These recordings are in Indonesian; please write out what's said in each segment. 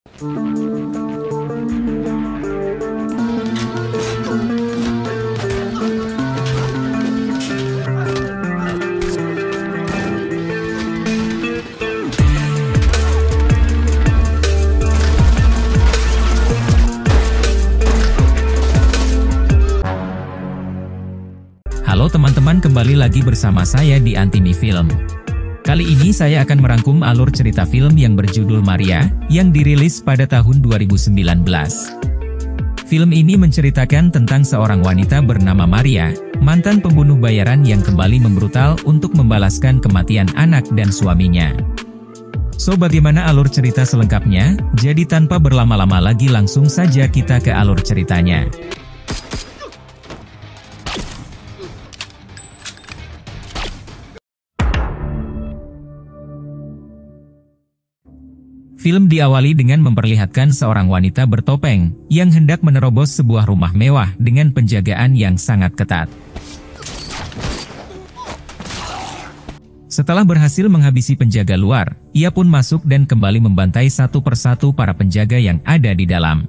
Halo teman-teman, kembali lagi bersama saya di Antimi Film. Kali ini saya akan merangkum alur cerita film yang berjudul Maria, yang dirilis pada tahun 2019. Film ini menceritakan tentang seorang wanita bernama Maria, mantan pembunuh bayaran yang kembali membrutal untuk membalaskan kematian anak dan suaminya. So, bagaimana alur cerita selengkapnya? Jadi tanpa berlama-lama lagi langsung saja kita ke alur ceritanya. Film diawali dengan memperlihatkan seorang wanita bertopeng yang hendak menerobos sebuah rumah mewah dengan penjagaan yang sangat ketat. Setelah berhasil menghabisi penjaga luar, ia pun masuk dan kembali membantai satu persatu para penjaga yang ada di dalam.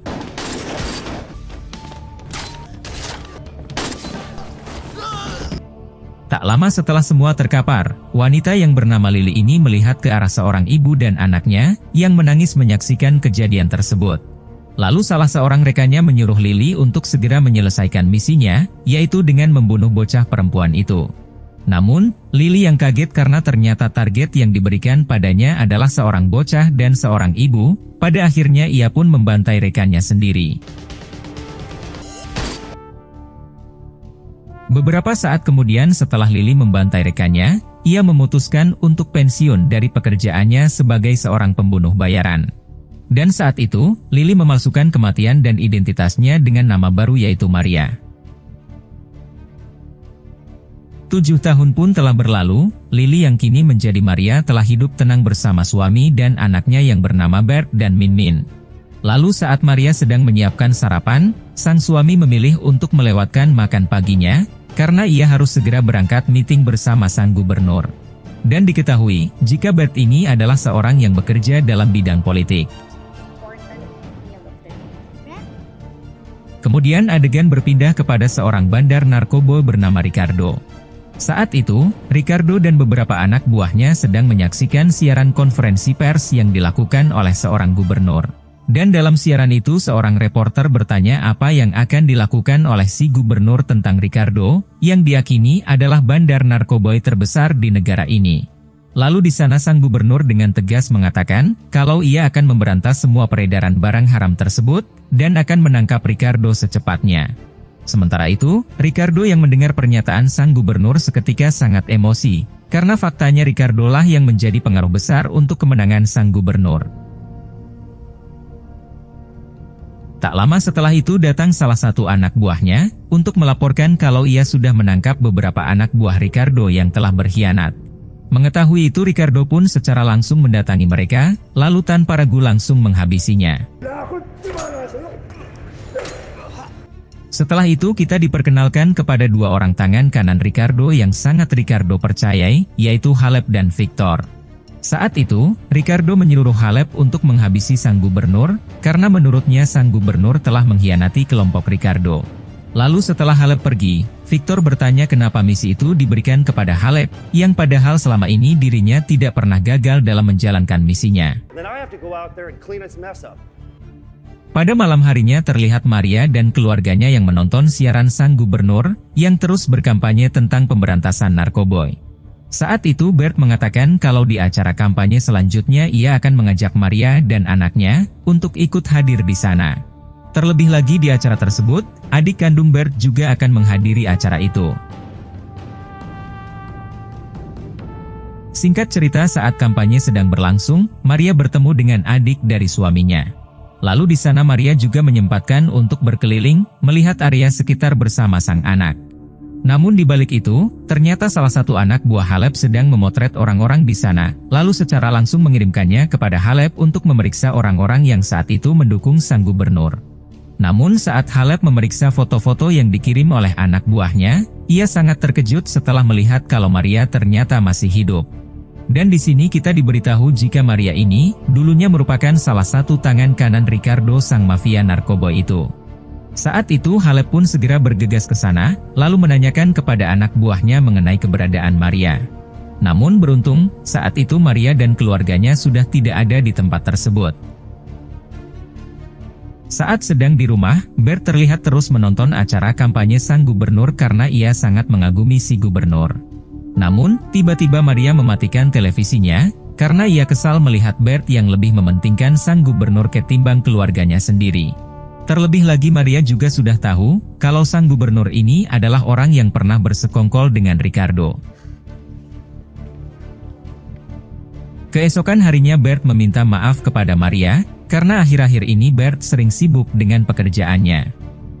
Tak lama setelah semua terkapar, wanita yang bernama Lily ini melihat ke arah seorang ibu dan anaknya yang menangis menyaksikan kejadian tersebut. Lalu salah seorang rekannya menyuruh Lily untuk segera menyelesaikan misinya, yaitu dengan membunuh bocah perempuan itu. Namun, Lily yang kaget karena ternyata target yang diberikan padanya adalah seorang bocah dan seorang ibu, pada akhirnya ia pun membantai rekannya sendiri. Beberapa saat kemudian setelah Lily membantai rekannya, ia memutuskan untuk pensiun dari pekerjaannya sebagai seorang pembunuh bayaran. Dan saat itu, Lily memalsukan kematian dan identitasnya dengan nama baru yaitu Maria. 7 tahun pun telah berlalu, Lily yang kini menjadi Maria telah hidup tenang bersama suami dan anaknya yang bernama Bert dan Min Min. Lalu saat Maria sedang menyiapkan sarapan, sang suami memilih untuk melewatkan makan paginya, karena ia harus segera berangkat meeting bersama sang gubernur. Dan diketahui, jika Bert ini adalah seorang yang bekerja dalam bidang politik. Kemudian adegan berpindah kepada seorang bandar narkoba bernama Ricardo. Saat itu, Ricardo dan beberapa anak buahnya sedang menyaksikan siaran konferensi pers yang dilakukan oleh seorang gubernur. Dan dalam siaran itu seorang reporter bertanya apa yang akan dilakukan oleh si gubernur tentang Ricardo, yang diakini adalah bandar narkoba terbesar di negara ini. Lalu di sana sang gubernur dengan tegas mengatakan, kalau ia akan memberantas semua peredaran barang haram tersebut, dan akan menangkap Ricardo secepatnya. Sementara itu, Ricardo yang mendengar pernyataan sang gubernur seketika sangat emosi, karena faktanya Ricardo lah yang menjadi pengaruh besar untuk kemenangan sang gubernur. Tak lama setelah itu datang salah satu anak buahnya, untuk melaporkan kalau ia sudah menangkap beberapa anak buah Ricardo yang telah berkhianat. Mengetahui itu Ricardo pun secara langsung mendatangi mereka, lalu tanpa ragu langsung menghabisinya. Setelah itu kita diperkenalkan kepada dua orang tangan kanan Ricardo yang sangat Ricardo percayai, yaitu Halep dan Victor. Saat itu, Ricardo menyuruh Halep untuk menghabisi sang gubernur, karena menurutnya sang gubernur telah mengkhianati kelompok Ricardo. Lalu setelah Halep pergi, Victor bertanya kenapa misi itu diberikan kepada Halep, yang padahal selama ini dirinya tidak pernah gagal dalam menjalankan misinya. Pada malam harinya terlihat Maria dan keluarganya yang menonton siaran sang gubernur, yang terus berkampanye tentang pemberantasan narkoba. Saat itu Bert mengatakan kalau di acara kampanye selanjutnya ia akan mengajak Maria dan anaknya untuk ikut hadir di sana. Terlebih lagi di acara tersebut, adik kandung Bert juga akan menghadiri acara itu. Singkat cerita saat kampanye sedang berlangsung, Maria bertemu dengan adik dari suaminya. Lalu di sana Maria juga menyempatkan untuk berkeliling, melihat area sekitar bersama sang anak. Namun di balik itu, ternyata salah satu anak buah Halep sedang memotret orang-orang di sana, lalu secara langsung mengirimkannya kepada Halep untuk memeriksa orang-orang yang saat itu mendukung sang gubernur. Namun saat Halep memeriksa foto-foto yang dikirim oleh anak buahnya, ia sangat terkejut setelah melihat kalau Maria ternyata masih hidup. Dan di sini kita diberitahu jika Maria ini dulunya merupakan salah satu tangan kanan Ricardo sang mafia narkoba itu. Saat itu Halep pun segera bergegas ke sana, lalu menanyakan kepada anak buahnya mengenai keberadaan Maria. Namun beruntung, saat itu Maria dan keluarganya sudah tidak ada di tempat tersebut. Saat sedang di rumah, Bert terlihat terus menonton acara kampanye sang gubernur karena ia sangat mengagumi si gubernur. Namun, tiba-tiba Maria mematikan televisinya, karena ia kesal melihat Bert yang lebih mementingkan sang gubernur ketimbang keluarganya sendiri. Terlebih lagi Maria juga sudah tahu, kalau sang gubernur ini adalah orang yang pernah bersekongkol dengan Ricardo. Keesokan harinya Bert meminta maaf kepada Maria, karena akhir-akhir ini Bert sering sibuk dengan pekerjaannya.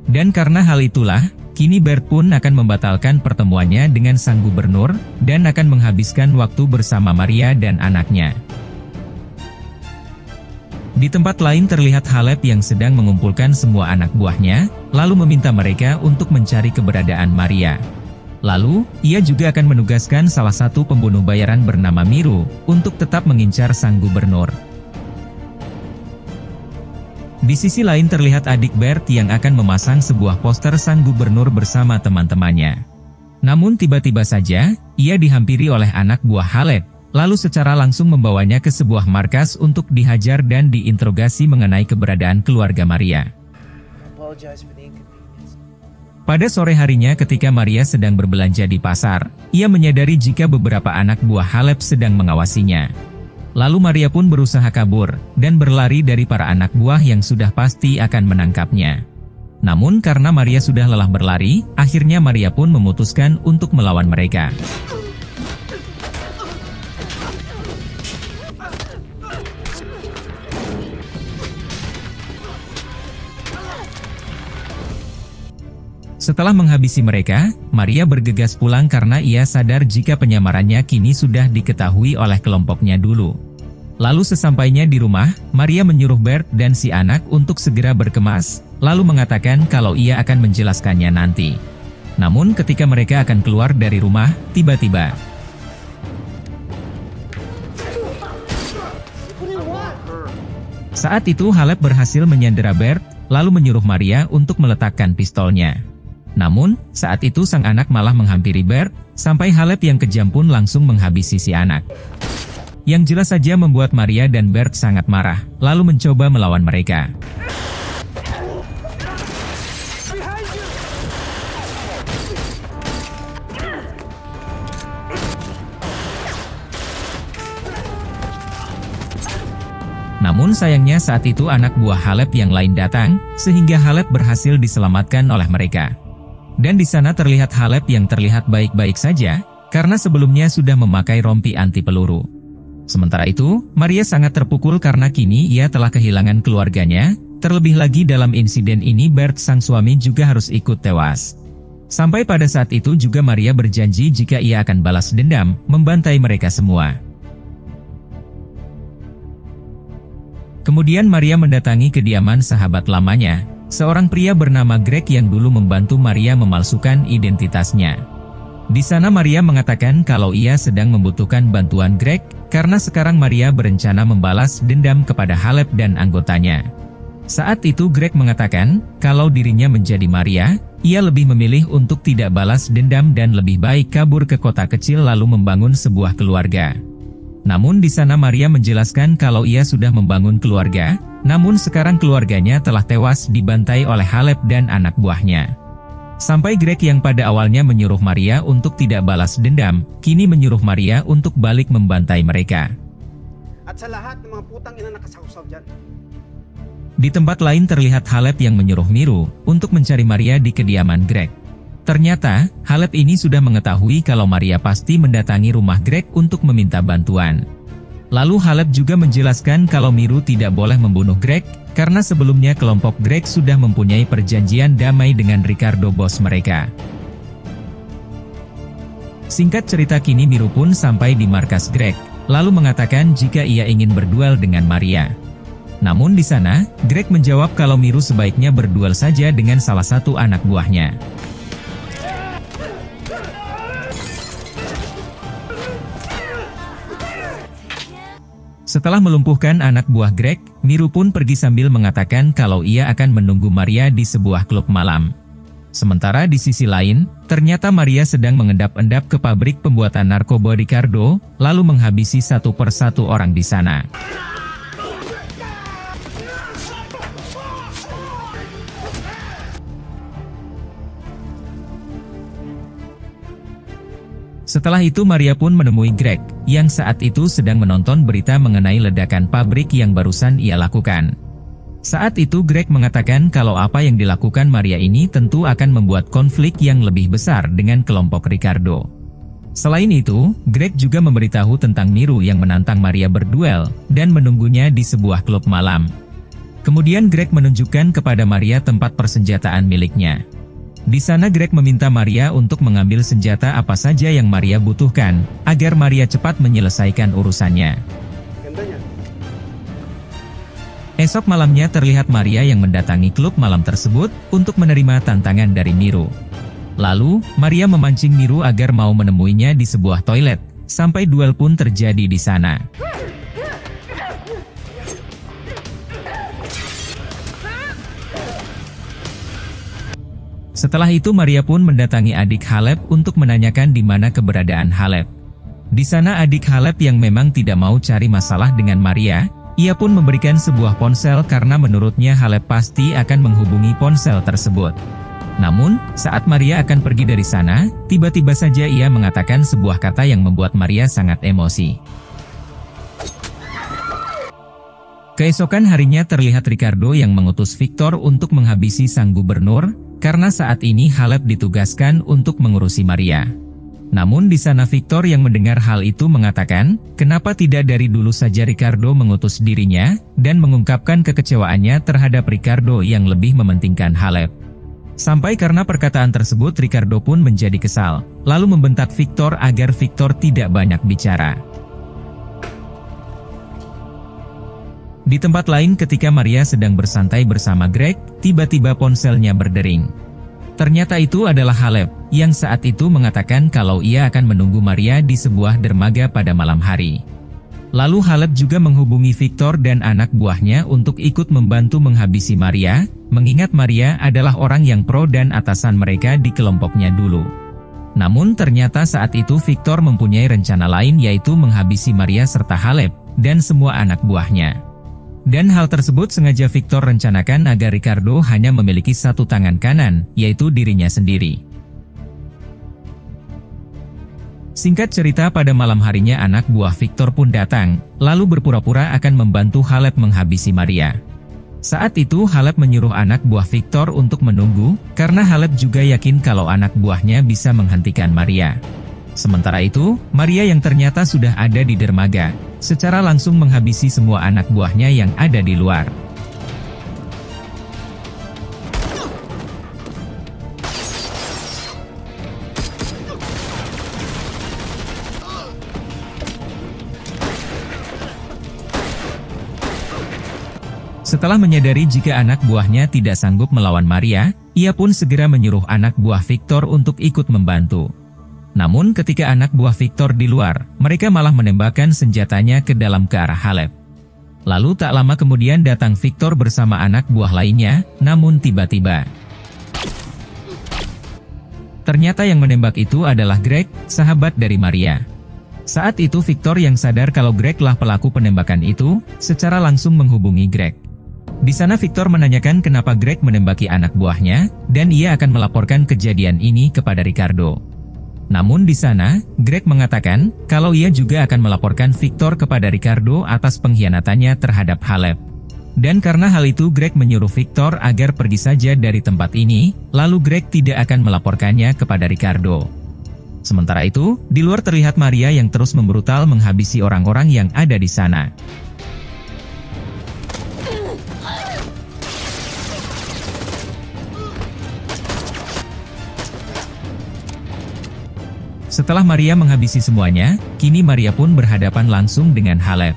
Dan karena hal itulah, kini Bert pun akan membatalkan pertemuannya dengan sang gubernur, dan akan menghabiskan waktu bersama Maria dan anaknya. Di tempat lain terlihat Halep yang sedang mengumpulkan semua anak buahnya, lalu meminta mereka untuk mencari keberadaan Maria. Lalu, ia juga akan menugaskan salah satu pembunuh bayaran bernama Miru, untuk tetap mengincar sang gubernur. Di sisi lain terlihat adik Bert yang akan memasang sebuah poster sang gubernur bersama teman-temannya. Namun tiba-tiba saja, ia dihampiri oleh anak buah Halep, lalu secara langsung membawanya ke sebuah markas untuk dihajar dan diinterogasi mengenai keberadaan keluarga Maria. Pada sore harinya ketika Maria sedang berbelanja di pasar, ia menyadari jika beberapa anak buah Halep sedang mengawasinya. Lalu Maria pun berusaha kabur, dan berlari dari para anak buah yang sudah pasti akan menangkapnya. Namun karena Maria sudah lelah berlari, akhirnya Maria pun memutuskan untuk melawan mereka. Setelah menghabisi mereka, Maria bergegas pulang karena ia sadar jika penyamarannya kini sudah diketahui oleh kelompoknya dulu. Lalu sesampainya di rumah, Maria menyuruh Bert dan si anak untuk segera berkemas, lalu mengatakan kalau ia akan menjelaskannya nanti. Namun ketika mereka akan keluar dari rumah, tiba-tiba saat itu Halep berhasil menyandera Bert, lalu menyuruh Maria untuk meletakkan pistolnya. Namun, saat itu sang anak malah menghampiri Bert, sampai Halep yang kejam pun langsung menghabisi si anak. Yang jelas saja membuat Maria dan Bert sangat marah, lalu mencoba melawan mereka. Namun sayangnya saat itu anak buah Halep yang lain datang, sehingga Halep berhasil diselamatkan oleh mereka. Dan di sana terlihat Halep yang terlihat baik-baik saja, karena sebelumnya sudah memakai rompi anti peluru. Sementara itu, Maria sangat terpukul karena kini ia telah kehilangan keluarganya, terlebih lagi dalam insiden ini Bert sang suami juga harus ikut tewas. Sampai pada saat itu juga Maria berjanji jika ia akan balas dendam, membantai mereka semua. Kemudian Maria mendatangi kediaman sahabat lamanya, seorang pria bernama Greg yang dulu membantu Maria memalsukan identitasnya. Di sana Maria mengatakan kalau ia sedang membutuhkan bantuan Greg, karena sekarang Maria berencana membalas dendam kepada Halep dan anggotanya. Saat itu Greg mengatakan, kalau dirinya menjadi Maria, ia lebih memilih untuk tidak balas dendam dan lebih baik kabur ke kota kecil lalu membangun sebuah keluarga. Namun di sana Maria menjelaskan kalau ia sudah membangun keluarga, namun sekarang keluarganya telah tewas dibantai oleh Halep dan anak buahnya. Sampai Greg yang pada awalnya menyuruh Maria untuk tidak balas dendam, kini menyuruh Maria untuk balik membantai mereka. At sa lahat ng mga putang ina nakasawsaw dyan. Di tempat lain terlihat Halep yang menyuruh Miru untuk mencari Maria di kediaman Greg. Ternyata, Halep ini sudah mengetahui kalau Maria pasti mendatangi rumah Greg untuk meminta bantuan. Lalu Halep juga menjelaskan kalau Miru tidak boleh membunuh Greg, karena sebelumnya kelompok Greg sudah mempunyai perjanjian damai dengan Ricardo bos mereka. Singkat cerita kini Miru pun sampai di markas Greg, lalu mengatakan jika ia ingin berduel dengan Maria. Namun di sana, Greg menjawab kalau Miru sebaiknya berduel saja dengan salah satu anak buahnya. Setelah melumpuhkan anak buah Greg, Miru pun pergi sambil mengatakan kalau ia akan menunggu Maria di sebuah klub malam. Sementara di sisi lain, ternyata Maria sedang mengendap-endap ke pabrik pembuatan narkoba Ricardo, lalu menghabisi satu persatu orang di sana. Setelah itu Maria pun menemui Greg, yang saat itu sedang menonton berita mengenai ledakan pabrik yang barusan ia lakukan. Saat itu Greg mengatakan kalau apa yang dilakukan Maria ini tentu akan membuat konflik yang lebih besar dengan kelompok Ricardo. Selain itu, Greg juga memberitahu tentang Miru yang menantang Maria berduel, dan menunggunya di sebuah klub malam. Kemudian Greg menunjukkan kepada Maria tempat persenjataan miliknya. Di sana Greg meminta Maria untuk mengambil senjata apa saja yang Maria butuhkan, agar Maria cepat menyelesaikan urusannya. Gandanya. Esok malamnya terlihat Maria yang mendatangi klub malam tersebut untuk menerima tantangan dari Miru. Lalu, Maria memancing Miru agar mau menemuinya di sebuah toilet, sampai duel pun terjadi di sana. Setelah itu Maria pun mendatangi adik Halep untuk menanyakan di mana keberadaan Halep. Di sana adik Halep yang memang tidak mau cari masalah dengan Maria, ia pun memberikan sebuah ponsel karena menurutnya Halep pasti akan menghubungi ponsel tersebut. Namun, saat Maria akan pergi dari sana, tiba-tiba saja ia mengatakan sebuah kata yang membuat Maria sangat emosi. Keesokan harinya terlihat Ricardo yang mengutus Victor untuk menghabisi sang gubernur, karena saat ini Halep ditugaskan untuk mengurusi Maria. Namun di sana Victor yang mendengar hal itu mengatakan, kenapa tidak dari dulu saja Ricardo mengutus dirinya, dan mengungkapkan kekecewaannya terhadap Ricardo yang lebih mementingkan Halep. Sampai karena perkataan tersebut Ricardo pun menjadi kesal, lalu membentak Victor agar Victor tidak banyak bicara. Di tempat lain ketika Maria sedang bersantai bersama Greg, tiba-tiba ponselnya berdering. Ternyata itu adalah Halep, yang saat itu mengatakan kalau ia akan menunggu Maria di sebuah dermaga pada malam hari. Lalu Halep juga menghubungi Victor dan anak buahnya untuk ikut membantu menghabisi Maria, mengingat Maria adalah orang yang pro dan atasan mereka di kelompoknya dulu. Namun ternyata saat itu Victor mempunyai rencana lain yaitu menghabisi Maria serta Halep, dan semua anak buahnya. Dan hal tersebut sengaja Victor rencanakan agar Ricardo hanya memiliki satu tangan kanan, yaitu dirinya sendiri. Singkat cerita pada malam harinya anak buah Victor pun datang, lalu berpura-pura akan membantu Halep menghabisi Maria. Saat itu Halep menyuruh anak buah Victor untuk menunggu, karena Halep juga yakin kalau anak buahnya bisa menghentikan Maria. Sementara itu, Maria yang ternyata sudah ada di dermaga, secara langsung menghabisi semua anak buahnya yang ada di luar. Setelah menyadari jika anak buahnya tidak sanggup melawan Maria, ia pun segera menyuruh anak buah Victor untuk ikut membantu. Namun ketika anak buah Victor di luar, mereka malah menembakkan senjatanya ke dalam ke arah Halep. Lalu tak lama kemudian datang Victor bersama anak buah lainnya, namun tiba-tiba ternyata yang menembak itu adalah Greg, sahabat dari Maria. Saat itu Victor yang sadar kalau Greg lah pelaku penembakan itu, secara langsung menghubungi Greg. Di sana Victor menanyakan kenapa Greg menembaki anak buahnya, dan ia akan melaporkan kejadian ini kepada Ricardo. Namun di sana, Greg mengatakan kalau ia juga akan melaporkan Victor kepada Ricardo atas pengkhianatannya terhadap Halep. Dan karena hal itu Greg menyuruh Victor agar pergi saja dari tempat ini, lalu Greg tidak akan melaporkannya kepada Ricardo. Sementara itu, di luar terlihat Maria yang terus membrutal menghabisi orang-orang yang ada di sana. Setelah Maria menghabisi semuanya, kini Maria pun berhadapan langsung dengan Halep.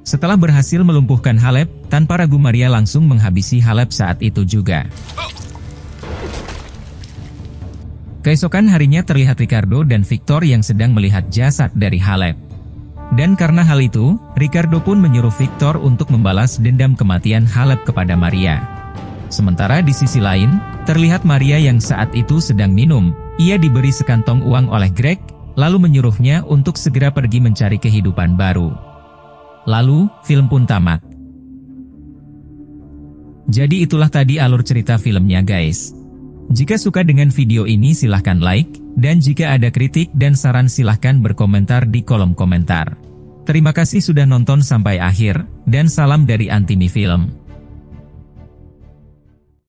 Setelah berhasil melumpuhkan Halep, tanpa ragu Maria langsung menghabisi Halep saat itu juga. Keesokan harinya terlihat Ricardo dan Victor yang sedang melihat jasad dari Halep. Dan karena hal itu, Ricardo pun menyuruh Victor untuk membalas dendam kematian Halep kepada Maria. Sementara di sisi lain, terlihat Maria yang saat itu sedang minum. Ia diberi sekantong uang oleh Greg, lalu menyuruhnya untuk segera pergi mencari kehidupan baru. Lalu, film pun tamat. Jadi itulah tadi alur cerita filmnya guys. Jika suka dengan video ini silahkan like, dan jika ada kritik dan saran silahkan berkomentar di kolom komentar. Terima kasih sudah nonton sampai akhir, dan salam dari Antimi Film.